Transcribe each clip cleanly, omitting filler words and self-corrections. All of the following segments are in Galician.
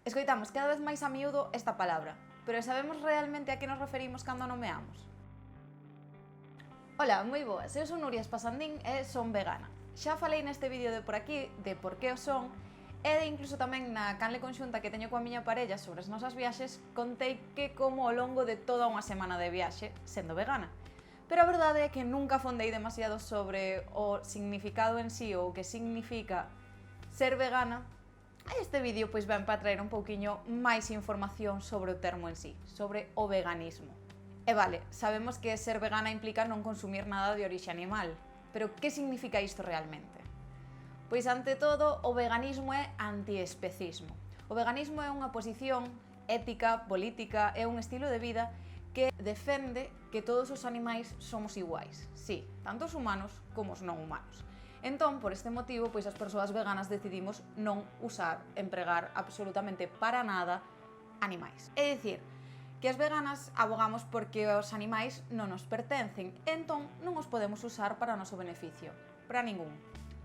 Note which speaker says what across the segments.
Speaker 1: Escoitamos cada vez máis a miúdo esta palabra, pero sabemos realmente a que nos referimos cando a nomeamos? Ola, moi boas, eu son Nuria Espasandín e son vegana. Xa falei neste vídeo de por aquí de por que o son e de incluso tamén na canle conxunta que teño coa miña parella sobre as nosas viaxes contei que como ao longo de toda unha semana de viaxe sendo vegana. Pero a verdade é que nunca fondei demasiado sobre o significado en sí ou o que significa ser vegana. Este vídeo pois ven para traer un pouquiño máis información sobre o termo en sí, sobre o veganismo. E vale, sabemos que ser vegana implica non consumir nada de orixe animal, pero que significa isto realmente? Pois ante todo, o veganismo é antiespecismo. O veganismo é unha posición ética, política, é un estilo de vida que defende que todos os animais somos iguais, sí, tanto os humanos como os non humanos. Entón, por este motivo, pois as persoas veganas decidimos non usar, empregar absolutamente para nada animais. É dicir, que as veganas abogamos porque os animais non nos pertencen, entón non os podemos usar para o noso beneficio, para ningún.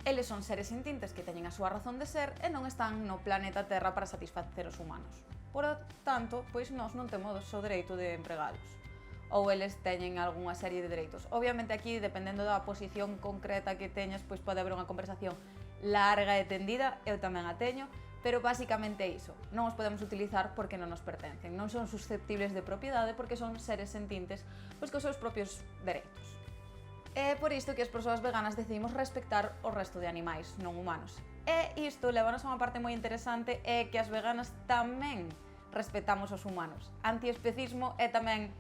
Speaker 1: Eles son seres sintintes que teñen a súa razón de ser e non están no planeta Terra para satisfacer os humanos. Por tanto, pois nós non temos o dereito de empregalos. Ou eles teñen algunha serie de dereitos. Obviamente aquí, dependendo da posición concreta que teñas, pois pode haber unha conversación larga e tendida, eu tamén a teño, pero basicamente é iso, non os podemos utilizar porque non nos pertencen, non son susceptibles de propiedade porque son seres sentintes pois cos seus propios dereitos. É por isto que as persoas veganas decidimos respectar o resto de animais non humanos. E isto levanos a unha parte moi interesante, é que as veganas tamén respetamos os humanos. Antiespecismo é tamén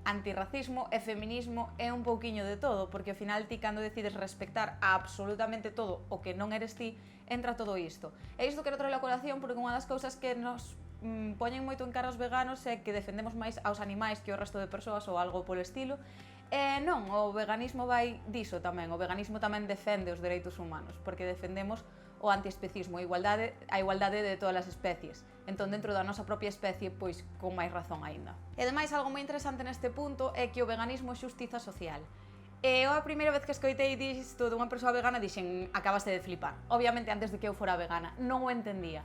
Speaker 1: antirracismo e feminismo, é un pouquiño de todo, porque ao final ti cando decides respectar a absolutamente todo o que non eres ti, entra todo isto. E isto quero traer a colación porque unha das cousas que nos poñen moito en cara os veganos é que defendemos máis aos animais que o resto de persoas ou algo polo estilo. E non, o veganismo vai diso tamén, o veganismo tamén defende os dereitos humanos, porque defendemos o antiespecismo, a igualdade de todas as especies. Entón, dentro da nosa propia especie, pois con máis razón aínda. E ademais, algo moi interesante neste punto é que o veganismo é xustiza social. E eu a primeira vez que escoitei disto dunha persoa vegana dixen, acabaste de flipar. Obviamente antes de que eu fora vegana, non o entendía.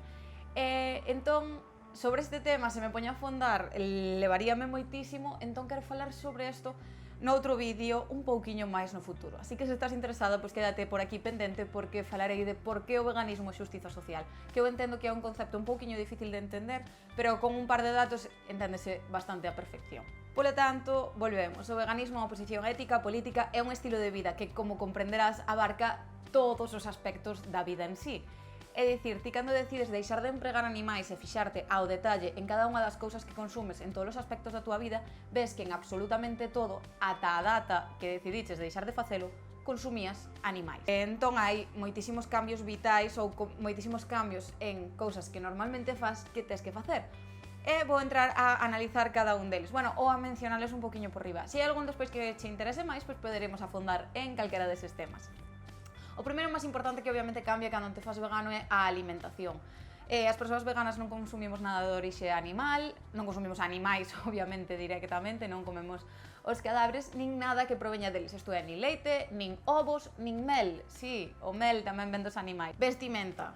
Speaker 1: Entón, sobre este tema, se me poña a fondar, levaríame moitísimo, entón quero falar sobre isto noutro vídeo un pouquiño máis no futuro. Así que se estás interesado, pois quédate por aquí pendente porque falarei de por que o veganismo é xustiza social, que eu entendo que é un concepto un pouquiño difícil de entender, pero con un par de datos enténdese bastante a perfección. Polo tanto, volvemos, o veganismo é unha posición ética, política, é un estilo de vida que, como comprenderás, abarca todos os aspectos da vida en sí. É dicir, ti cando decides deixar de empregar animais e fixarte ao detalle en cada unha das cousas que consumes en todos os aspectos da túa vida, ves que en absolutamente todo, ata a data que decidiches deixar de facelo, consumías animais. Entón hai moitísimos cambios vitais ou moitísimos cambios en cousas que normalmente fas que tes que facer. E vou entrar a analizar cada un deles, bueno, ou a mencionarles un poquinho por riba. Se hai algún despois que che interese máis, pois poderemos afondar en calquera deses temas. O primeiro máis importante que obviamente cambia cando te fas vegano é a alimentación. As persoas veganas non consumimos nada de orixe animal, non consumimos animais, obviamente, directamente, non comemos os cadáveres, nin nada que proveña deles, isto é, nin leite, nin ovos, nin mel, sí, o mel tamén ven dos animais. Vestimenta.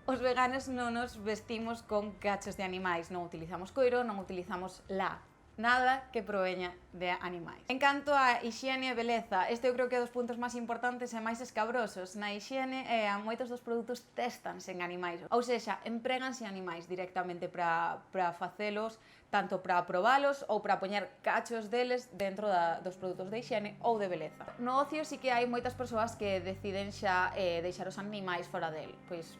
Speaker 1: Os veganos non nos vestimos con cachos de animais, non utilizamos coiro, non utilizamos la. Nada que proveña de animais. En canto a hixiene e beleza, este eu creo que é dos puntos máis importantes e máis escabrosos. Na hixiene, moitos dos produtos testanse en animais, ou sexa, empréganse animais directamente para facelos, tanto para probalos ou para poñer cachos deles dentro dos produtos de hixiene ou de beleza. No ocio sí que hai moitas persoas que deciden xa deixar os animais fora del, pois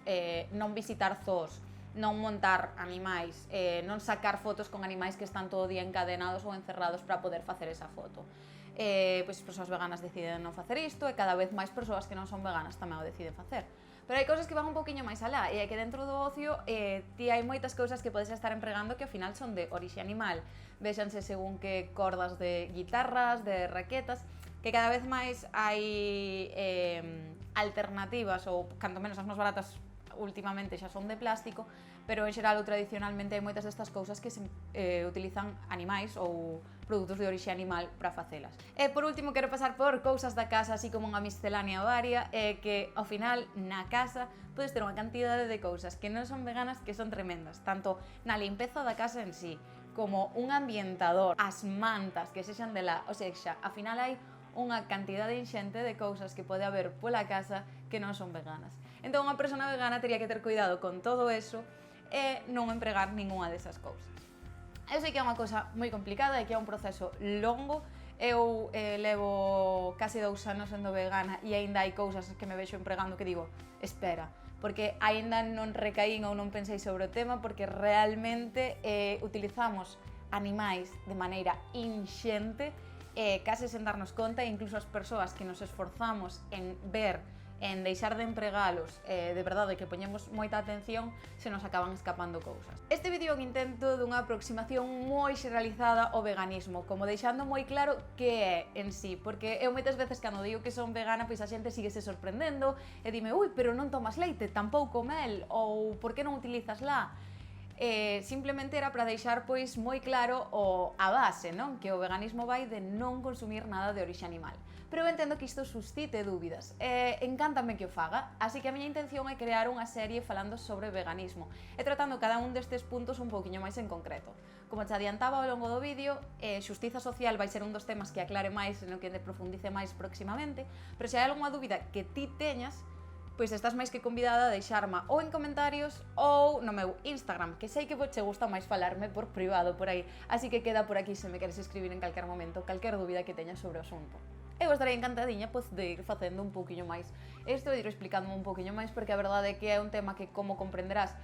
Speaker 1: non visitar zoos, non montar animais, non sacar fotos con animais que están todo o día encadenados ou encerrados para poder facer esa foto. Pois as persoas veganas deciden non facer isto e cada vez máis persoas que non son veganas tamén o deciden facer. Pero hai cousas que van un poquinho máis alá, e é que dentro do ocio ti hai moitas cousas que podes estar empregando que ao final son de orixe animal. Véxanse según que cordas de guitarras, de raquetas, que cada vez máis hai alternativas, ou canto menos as máis baratas últimamente xa son de plástico, pero en xeral ou tradicionalmente hai moitas destas cousas que se utilizan animais ou produtos de orixe animal para facelas. E por último quero pasar por cousas da casa, así como unha miscelánea varia, que ao final na casa podes ter unha cantidade de cousas que non son veganas que son tremendas, tanto na limpeza da casa en sí, como un ambientador, as mantas que sexan de lá, ou seja, ao final hai unha cantidade inxente de cousas que pode haber pola casa que non son veganas. Entón unha persona vegana teria que ter cuidado con todo eso e non empregar ningunha desas cousas. Eu sei que é unha cousa moi complicada e que é un proceso longo. Eu levo case 2 anos sendo vegana e aínda hai cousas que me vexo empregando que digo, espera, porque aínda non recaín ou non pensei sobre o tema, porque realmente utilizamos animais de maneira inxente, case sen darnos conta, e incluso as persoas que nos esforzamos en ver, en deixar de empregalos, de verdade que poñemos moita atención, se nos acaban escapando cousas. Este vídeo é un intento dunha aproximación moi xeralizada ao veganismo, como deixando moi claro que é en sí, porque eu moitas veces cando digo que son vegana, pois a xente síguese sorprendendo e dime, ui, pero non tomas leite, tampouco mel, ou por que non utilizas lá? Simplemente era para deixar pois moi claro a base, non? Que o veganismo vai de non consumir nada de orixe animal. Pero eu entendo que isto suscite dúbidas, encántame que o faga, así que a miña intención é crear unha serie falando sobre veganismo e tratando cada un destes puntos un pouquiño máis en concreto. Como te adiantaba ao longo do vídeo, xustiza social vai ser un dos temas que aclare máis e no que profundice máis próximamente, pero se hai algunha dúbida que ti teñas, pois estás máis que convidada a deixarma ou en comentarios ou no meu Instagram, que sei que che gusta máis falarme por privado por aí, así que queda por aquí se me queres escribir en calquer momento, calquer dúbida que teñas sobre o asunto. Eu estarei encantadiña pois, de ir facendo un pouquiño máis isto, de ir explicándome un pouquiño máis, porque a verdade é que é un tema que, como comprenderás,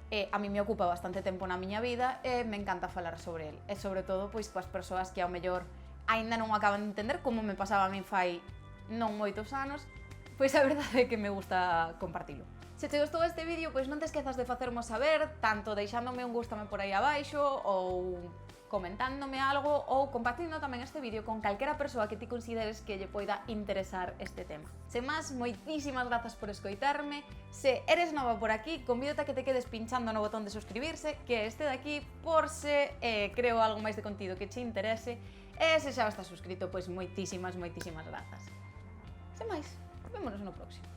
Speaker 1: a mí me ocupa bastante tempo na miña vida e me encanta falar sobre el, e sobre todo pois coas persoas que ao mellor aínda non acaban de entender, como me pasaba a min fai non moitos anos, pois a verdade é que me gusta compartilo. Se te gostou este vídeo, pois non te esquezas de facermo saber, tanto deixándome un gústame por aí abaixo, ou comentándome algo, ou compartindo tamén este vídeo con calquera persoa que ti consideres que lle poida interesar este tema. Sen máis, moitísimas grazas por escoitarme. Se eres nova por aquí, convídote a que te quedes pinchando no botón de suscribirse, que este de aquí, por se creo algo máis de contido que che interese, e se xa estás suscrito, pois moitísimas grazas. Sen máis, vémonos no próximo.